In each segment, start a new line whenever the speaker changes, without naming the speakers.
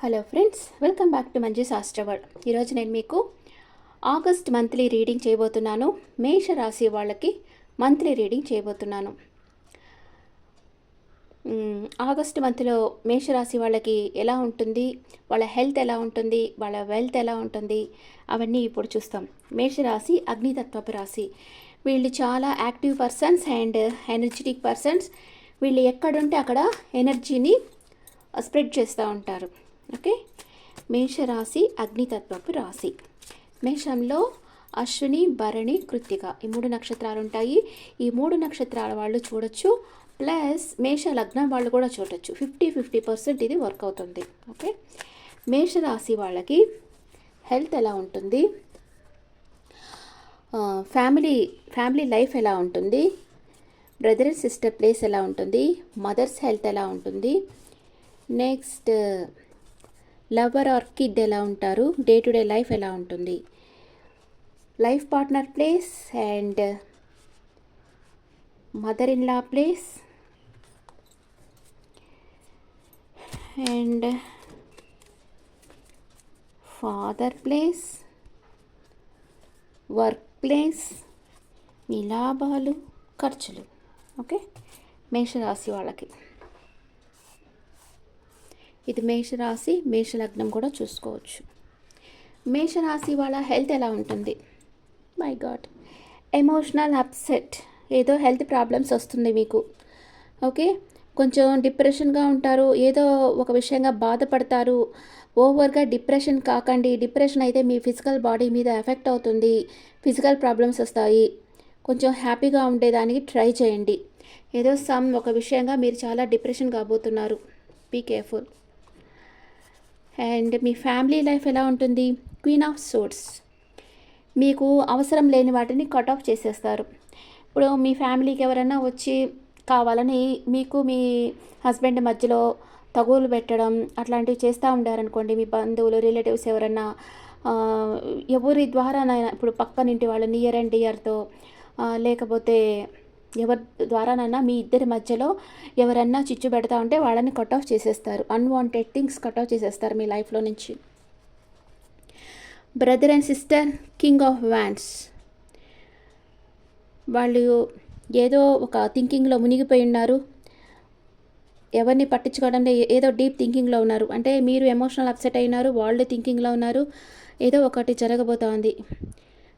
Hello friends, welcome back to Manju శాస్త్రవర్డ్. ఈరోజు నేను మీకు ఆగస్ట్ మంత్లీ రీడింగ్ చేయబోతున్నాను. మేష రాశి వాళ్ళకి మంత్లీ రీడింగ్ చేయబోతున్నాను. ఆగస్ట్ మంత్లో మేషరాశి వాళ్ళకి ఎలా ఉంటుంది, వాళ్ళ హెల్త్ ఎలా ఉంటుంది, వాళ్ళ వెల్త్ ఎలా ఉంటుంది, అవన్నీ ఇప్పుడు చూస్తాం. మేషరాశి అగ్నితత్వపు రాశి. వీళ్ళు చాలా active persons and energetic persons. వీళ్ళు ఎక్కడుంటే అక్కడ ఎనర్జీని స్ప్రెడ్ చేస్తూ ఉంటారు. ఓకే, మేషరాశి అగ్నితత్వపు రాశి. మేషంలో అశ్విని, భరణి, కృత్తిక ఈ 3 నక్షత్రాలు ఉంటాయి. ఈ 3 నక్షత్రాల వాళ్ళు చూడొచ్చు, ప్లస్ మేష లగ్నం వాళ్ళు కూడా చూడొచ్చు. 50-50% ఇది వర్క్ అవుతుంది. ఓకే, మేషరాశి వాళ్ళకి హెల్త్ ఎలా ఉంటుంది, ఫ్యామిలీ లైఫ్ ఎలా ఉంటుంది, బ్రదర్ అండ్ సిస్టర్ ప్లేస్ ఎలా ఉంటుంది, మదర్స్ హెల్త్ ఎలా ఉంటుంది, నెక్స్ట్ లవర్ ఆర్ కిడ్ ఎలా ఉంటారు, డే టు డే లైఫ్ ఎలా ఉంటుంది, life partner place and mother in law place and father place, work place, మీ లాభాలు, ఖర్చులు. ఓకే, మేషరాశి వాళ్ళకి ఇది మేషరాశి. మేషలగ్నం కూడా చూసుకోవచ్చు. మేషరాశి వాళ్ళ హెల్త్ ఎలా ఉంటుంది? మై గాడ్, ఎమోషనల్ అప్సెట్, ఏదో హెల్త్ ప్రాబ్లమ్స్ వస్తుంది మీకు. ఓకే, కొంచెం డిప్రెషన్గా ఉంటారు, ఏదో ఒక విషయంగా బాధపడతారు. ఓవర్గా డిప్రెషన్ కాకండి. డిప్రెషన్ అయితే మీ ఫిజికల్ బాడీ మీద ఎఫెక్ట్ అవుతుంది, ఫిజికల్ ప్రాబ్లమ్స్ వస్తాయి. కొంచెం హ్యాపీగా ఉండేదానికి ట్రై చేయండి. ఏదో ఒక విషయంగా మీరు చాలా డిప్రెషన్ కాబోతున్నారు. Be careful. అండ్ మీ ఫ్యామిలీ లైఫ్ ఎలా ఉంటుంది? Queen of swords. మీకు అవసరం లేని వాటిని కట్ ఆఫ్ చేసేస్తారు. ఇప్పుడు మీ ఫ్యామిలీకి ఎవరైనా వచ్చి కావాలని మీకు మీ హస్బెండ్ మధ్యలో తగులు పెట్టడం అట్లాంటివి చేస్తూ ఉండారనుకోండి, మీ బంధువులు, రిలేటివ్స్ ఎవరన్నా ఎవరి ద్వారానైనా, ఇప్పుడు పక్కనింటి వాళ్ళు నియర్ అండ్ డియర్తో, లేకపోతే ఎవరి ద్వారానైనా మీ ఇద్దరి మధ్యలో ఎవరన్నా చిచ్చు పెడతా ఉంటే వాళ్ళని కట్ ఆఫ్ చేసేస్తారు. అన్వాంటెడ్ థింగ్స్ కట్ ఆఫ్ చేసేస్తారు మీ లైఫ్లో నుంచి. Brother and sister, king of wands. వాళ్ళు ఏదో ఒక థింకింగ్లో మునిగిపోయి ఉన్నారు, ఎవరిని పట్టించుకోవడంలో ఏదో డీప్ థింకింగ్లో ఉన్నారు. అంటే మీరు ఎమోషనల్ అప్సెట్ అయినారు, వాళ్ళు థింకింగ్లో ఉన్నారు, ఏదో ఒకటి జరగబోతోంది.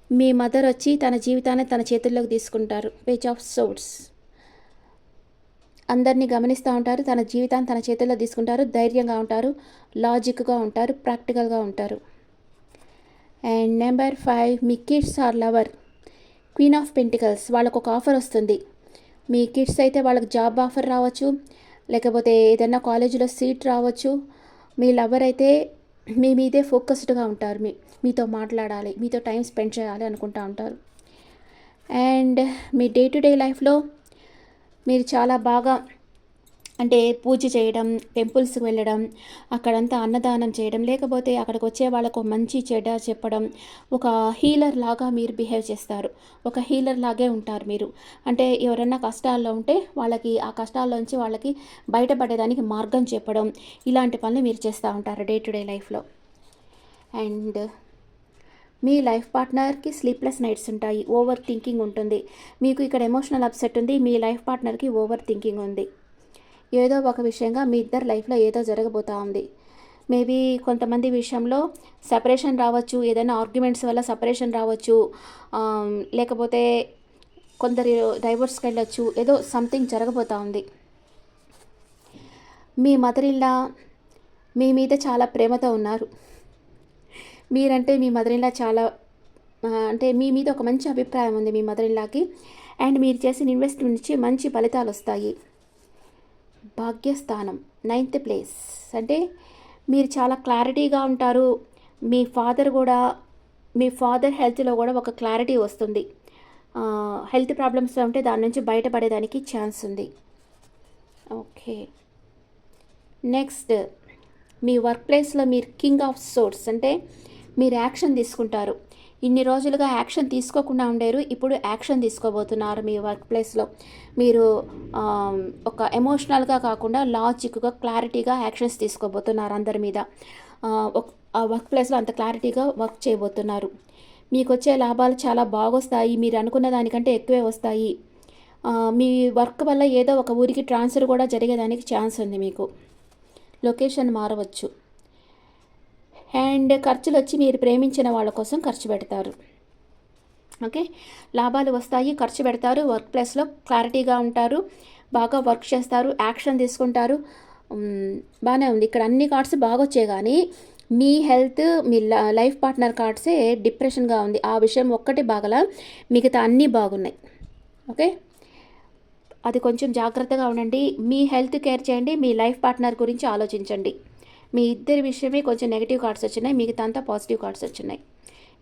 మీ మదర్ వచ్చి తన జీవితాన్ని తన చేతుల్లోకి తీసుకుంటారు. Page of swords. అందరినీ గమనిస్తూ ఉంటారు, తన జీవితాన్ని తన చేతుల్లో తీసుకుంటారు. ధైర్యంగా ఉంటారు, లాజిక్గా ఉంటారు, ప్రాక్టికల్గా ఉంటారు. అండ్ నెంబర్ 5, మీ kids are lover. Queen of pentacles. వాళ్ళకు ఒక ఆఫర్ వస్తుంది. మీ కిడ్స్ అయితే వాళ్ళకి జాబ్ ఆఫర్ రావచ్చు, లేకపోతే ఏదైనా కాలేజీలో సీట్ రావచ్చు. మీ లవర్ అయితే మీ మీదే ఫోకస్డ్గా ఉంటారు, మీతో మాట్లాడాలి, మీతో టైం స్పెండ్ చేయాలి అనుకుంటూ ఉంటారు. And me day to day లైఫ్లో మీరు చాలా బాగా, అంటే పూజ చేయడం, టెంపుల్స్కి వెళ్ళడం, అక్కడంతా అన్నదానం చేయడం, లేకపోతే అక్కడికి వచ్చే వాళ్ళకు మంచి చెడ్డ చెప్పడం, ఒక హీలర్ లాగా మీరు బిహేవ్ చేస్తారు. ఒక హీలర్ లాగే ఉంటారు మీరు. అంటే ఎవరైనా కష్టాల్లో ఉంటే వాళ్ళకి ఆ కష్టాల్లోంచి వాళ్ళకి బయటపడేదానికి మార్గం చెప్పడం, ఇలాంటి పనులు మీరు చేస్తూ ఉంటారు డే టు డే లైఫ్లో. అండ్ మీ లైఫ్ పార్ట్నర్కి స్లీప్లెస్ నైట్స్ ఉంటాయి, ఓవర్ థింకింగ్ ఉంటుంది. మీకు ఇక్కడ ఎమోషనల్ అప్సెట్ ఉంది, మీ లైఫ్ పార్ట్నర్కి ఓవర్ థింకింగ్ ఉంది. ఏదో ఒక విషయంగా మీ ఇద్దరు లైఫ్లో ఏదో జరగబోతూ ఉంది. మేబీ కొంతమంది విషయంలో సెపరేషన్ రావచ్చు, ఏదైనా ఆర్గ్యుమెంట్స్ వల్ల సెపరేషన్ రావచ్చు, లేకపోతే కొందరు డైవర్స్కి వెళ్ళొచ్చు. ఏదో సంథింగ్ జరగబోతూ ఉంది. మీ మదర్ ఇల్లా మీ మీద చాలా ప్రేమతో ఉన్నారు. మీరంటే మీ మదర్ ఇల్లా చాలా, అంటే మీ మీద ఒక మంచి అభిప్రాయం ఉంది మీ మదర్ ఇల్లాకి. అండ్ మీరు చేసిన ఇన్వెస్ట్మెంట్ నుంచి మంచి ఫలితాలు వస్తాయి. భాగ్యస్థానం 9th ప్లేస్. అంటే మీరు చాలా క్లారిటీగా ఉంటారు. మీ ఫాదర్ హెల్త్లో కూడా ఒక క్లారిటీ వస్తుంది. హెల్త్ ప్రాబ్లమ్స్ ఉంటే దాని నుంచి బయటపడేదానికి ఛాన్స్ ఉంది. ఓకే, నెక్స్ట్ మీ వర్క్ ప్లేస్లో మీరు కింగ్ ఆఫ్ సోర్డ్స్. అంటే మీరు యాక్షన్ తీసుకుంటారు. ఇన్ని రోజులుగా యాక్షన్ తీసుకోకుండా ఉండేరు, ఇప్పుడు యాక్షన్ తీసుకోబోతున్నారు మీ వర్క్ ప్లేస్లో. మీరు ఒక ఎమోషనల్గా కాకుండా లాజిక్గా క్లారిటీగా యాక్షన్స్ తీసుకోబోతున్నారు అందరి మీద. ఆ వర్క్ ప్లేస్లో అంత క్లారిటీగా వర్క్ చేయబోతున్నారు. మీకు వచ్చే లాభాలు చాలా బాగొస్తాయి, మీరు అనుకున్న దానికంటే ఎక్కువే వస్తాయి. మీ వర్క్ వల్ల ఏదో ఒక ఊరికి ట్రాన్స్ఫర్ కూడా జరిగేదానికి ఛాన్స్ ఉంది, మీకు లొకేషన్ మారవచ్చు. అండ్ ఖర్చులు వచ్చి మీరు ప్రేమించిన వాళ్ళ కోసం ఖర్చు పెడతారు. ఓకే, లాభాలు వస్తాయి, ఖర్చు పెడతారు, వర్క్ ప్లేస్లో క్లారిటీగా ఉంటారు, బాగా వర్క్ చేస్తారు, యాక్షన్ తీసుకుంటారు. బాగానే ఉంది. ఇక్కడ అన్ని కార్డ్స్ బాగా వచ్చాయి, కానీ మీ హెల్త్, మీ లైఫ్ పార్ట్నర్ కార్డ్సే డిప్రెషన్గా ఉంది. ఆ విషయం ఒక్కటి బాగలా, మిగతా అన్నీ బాగున్నాయి. ఓకే, అది కొంచెం జాగ్రత్తగా ఉండండి. మీ హెల్త్ కేర్ చేయండి, మీ లైఫ్ పార్ట్నర్ గురించి ఆలోచించండి. మీ ఇద్దరి విషయమే కొంచెం నెగిటివ్ కార్డ్స్ వచ్చినాయి, మిగతా అంతా పాజిటివ్ కార్డ్స్ వచ్చినాయి.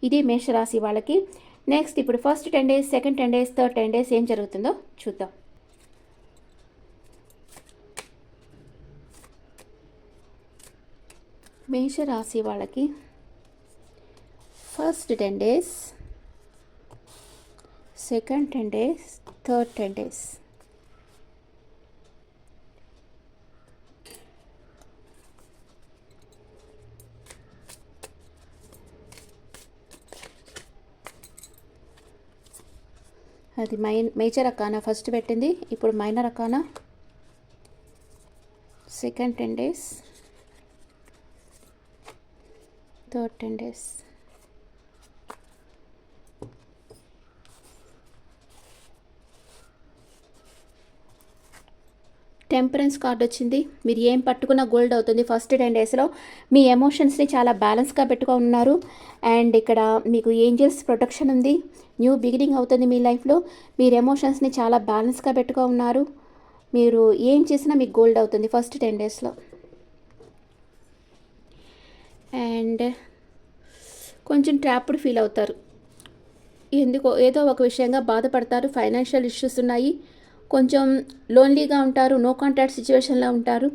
ఇది మేషరాశి వాళ్ళకి. నెక్స్ట్ ఇప్పుడు first 10 days, second 10 days, third 10 days ఏం జరుగుతుందో చూద్దాం. మేషరాశి వాళ్ళకి first 10 days, second 10 days, third 10 days. అది మేజర్ అకానా ఫస్ట్ పెట్టింది, ఇప్పుడు minor arcana. Second 10 days, third 10 days. Temperance card వచ్చింది. మీరు ఏం పట్టుకున్న గోల్డ్ అవుతుంది. ఫస్ట్ 10 daysలో మీ ఎమోషన్స్ని చాలా బ్యాలెన్స్గా పెట్టుకొని ఉన్నారు. అండ్ ఇక్కడ మీకు ఏంజల్స్ ప్రొటెక్షన్ ఉంది. న్యూ బిగినింగ్ అవుతుంది మీ లైఫ్లో. మీరు ఎమోషన్స్ని చాలా బ్యాలెన్స్గా పెట్టుకొని ఉన్నారు. మీరు ఏం చేసినా మీకు గోల్డ్ అవుతుంది ఫస్ట్ 10 daysలో. అండ్ కొంచెం ట్రాప్డ్ ఫీల్ అవుతారు, ఎందుకో ఏదో ఒక విషయంగా బాధపడతారు. ఫైనాన్షియల్ ఇష్యూస్ ఉన్నాయి, కొంచెం లోన్లీగా ఉంటారు, నో కాంటాక్ట్ సిచ్యువేషన్లో ఉంటారు,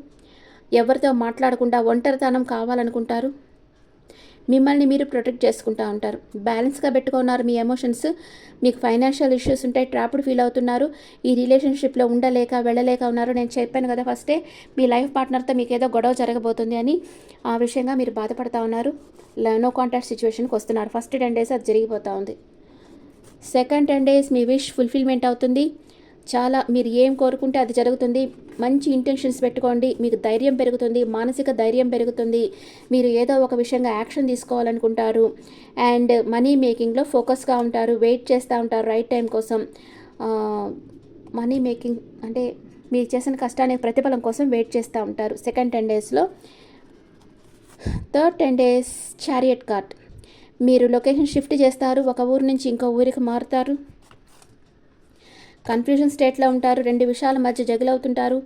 ఎవరితో మాట్లాడకుండా ఒంటరితనం కావాలనుకుంటారు. మిమ్మల్ని మీరు ప్రొటెక్ట్ చేసుకుంటూ ఉంటారు. బ్యాలెన్స్గా పెట్టుకున్నారు మీ ఎమోషన్స్. మీకు ఫైనాన్షియల్ ఇష్యూస్ ఉంటాయి, ట్రాప్డ్ ఫీల్ అవుతున్నారు, ఈ రిలేషన్షిప్లో ఉండలేక వెళ్ళలేక ఉన్నారు. నేను చెప్పాను కదా ఫస్టే, మీ లైఫ్ పార్ట్నర్తో మీకు ఏదో గొడవ జరగబోతుంది అని. ఆ విషయంగా మీరు బాధపడుతూ ఉన్నారు, నో కాంటాక్ట్ సిచ్యువేషన్కి వస్తున్నారు. ఫస్ట్ 10 days అది జరిగిపోతూ ఉంది. సెకండ్ 10 days మీ విష్ ఫుల్ఫిల్మెంట్ అవుతుంది. చాలా మీరు ఏం కోరుకుంటే అది జరుగుతుంది. మంచి ఇంటెన్షన్స్ పెట్టుకోండి, మీకు ధైర్యం పెరుగుతుంది, మానసిక ధైర్యం పెరుగుతుంది. మీరు ఏదో ఒక విషయంగా యాక్షన్ తీసుకోవాలనుకుంటారు. అండ్ మనీ మేకింగ్లో ఫోకస్గా ఉంటారు, వెయిట్ చేస్తూ ఉంటారు రైట్ టైం కోసం. మనీ మేకింగ్ అంటే మీరు చేసిన కష్టానికి ప్రతిఫలం కోసం వెయిట్ చేస్తూ ఉంటారు సెకండ్ 10 daysలో. Third 10 days chariot card. మీరు లొకేషన్ షిఫ్ట్ చేస్తారు, ఒక ఊరు నుంచి ఇంకో ఊరికి మారుతారు. కన్ఫ్యూజన్ స్టేట్లో ఉంటారు, రెండు విషయాల మధ్య జగులవుతుంటారు.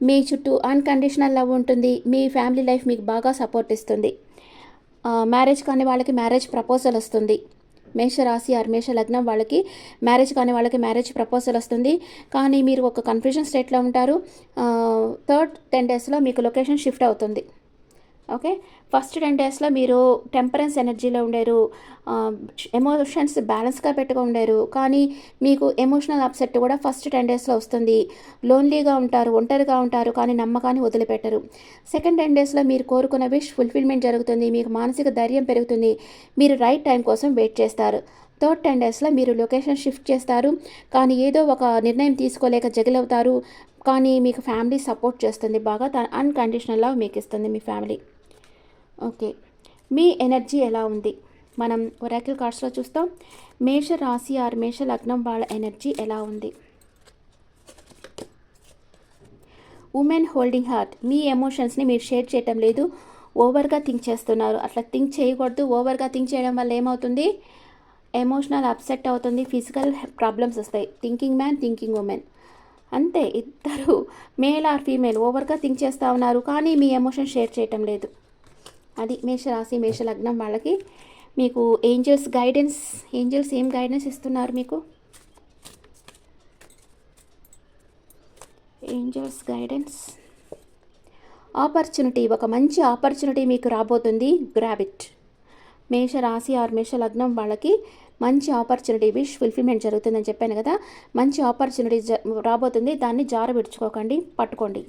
మీ చుట్టూ అన్కండిషనల్ లవ్ ఉంటుంది. మీ ఫ్యామిలీ లైఫ్ మీకు బాగా సపోర్ట్ ఇస్తుంది. మ్యారేజ్ కాని వాళ్ళకి మ్యారేజ్ ప్రపోజల్ వస్తుంది. మేషరాశి ఆర్ మేష లగ్నం వాళ్ళకి మ్యారేజ్ కాని వాళ్ళకి మ్యారేజ్ ప్రపోజల్ వస్తుంది, కానీ మీరు ఒక కన్ఫ్యూజన్ స్టేట్లో ఉంటారు. థర్డ్ 10 daysలో మీకు లొకేషన్ షిఫ్ట్ అవుతుంది. ఓకే, ఫస్ట్ 10 daysలో మీరు టెంపరెన్స్ ఎనర్జీలో ఉండేరు, ఎమోషన్స్ బ్యాలెన్స్గా పెట్టుకుని ఉండేరు, కానీ మీకు ఎమోషనల్ అప్సెట్ కూడా ఫస్ట్ 10 daysలో వస్తుంది. లోన్లీగా ఉంటారు, ఒంటరిగా ఉంటారు, కానీ నమ్మకాన్ని వదిలిపెట్టరు. సెకండ్ 10 daysలో మీరు కోరుకున్న విష్ ఫుల్ఫిల్మెంట్ జరుగుతుంది, మీకు మానసిక ధైర్యం పెరుగుతుంది, మీరు రైట్ టైం కోసం వెయిట్ చేస్తారు. థర్డ్ 10 daysలో మీరు లొకేషన్ షిఫ్ట్ చేస్తారు, కానీ ఏదో ఒక నిర్ణయం తీసుకోలేక జగిలవుతారు, కానీ మీకు ఫ్యామిలీ సపోర్ట్ చేస్తుంది, బాగా అన్కండిషనల్ లవ్ మీకు ఇస్తుంది మీ ఫ్యామిలీ. ఓకే, మీ ఎనర్జీ ఎలా ఉంది మనం ఒరాకిల్ కార్డ్స్లో చూస్తాం. మేష రాశి ఆర్ మేష లగ్నం వాళ్ళ ఎనర్జీ ఎలా ఉంది. Women holding heart. మీ ఎమోషన్స్ని మీరు షేర్ చేయటం లేదు, ఓవర్గా థింక్ చేస్తున్నారు. అట్లా థింక్ చేయకూడదు. ఓవర్గా థింక్ చేయడం వల్ల ఏమవుతుంది, ఎమోషనల్ అప్సెట్ అవుతుంది, ఫిజికల్ ప్రాబ్లమ్స్ వస్తాయి. థింకింగ్ మ్యాన్, థింకింగ్ ఉమెన్ అంతే. ఇద్దరు మేల్ ఆర్ ఫీమేల్ ఓవర్గా థింక్ చేస్తూ ఉన్నారు, కానీ మీ ఎమోషన్ షేర్ చేయటం లేదు. అది మేషరాశి మేష లగ్నం వాళ్ళకి. మీకు ఏంజల్స్ గైడెన్స్, ఏంజల్స్ ఏం గైడెన్స్ ఇస్తున్నారు మీకు. ఏంజల్స్ గైడెన్స్, ఆపర్చునిటీ, ఒక మంచి ఆపర్చునిటీ మీకు రాబోతుంది. Grab it. మేష రాశి ఆర్ మేష లగ్నం వాళ్ళకి మంచి ఆపర్చునిటీ విష్ ఫుల్ఫిల్మెంట్ జరుగుతుందని చెప్పాను కదా. మంచి ఆపర్చునిటీ రాబోతుంది, దాన్ని జార విడుచుకోకండి, పట్టుకోండి.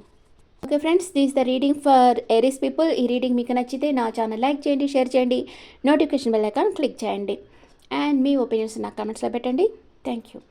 Okay friends, this the reading for Aries people. ఈ రీడింగ్ మీకు నచ్చితే నా ఛానల్ లైక్ చేయండి, షేర్ చేయండి, నోటిఫికేషన్ బెల్ ఐకాన్ క్లిక్ చేయండి, అండ్ మీ ఒపీనియన్స్ నాకు కమెంట్స్లో పెట్టండి. Thank you.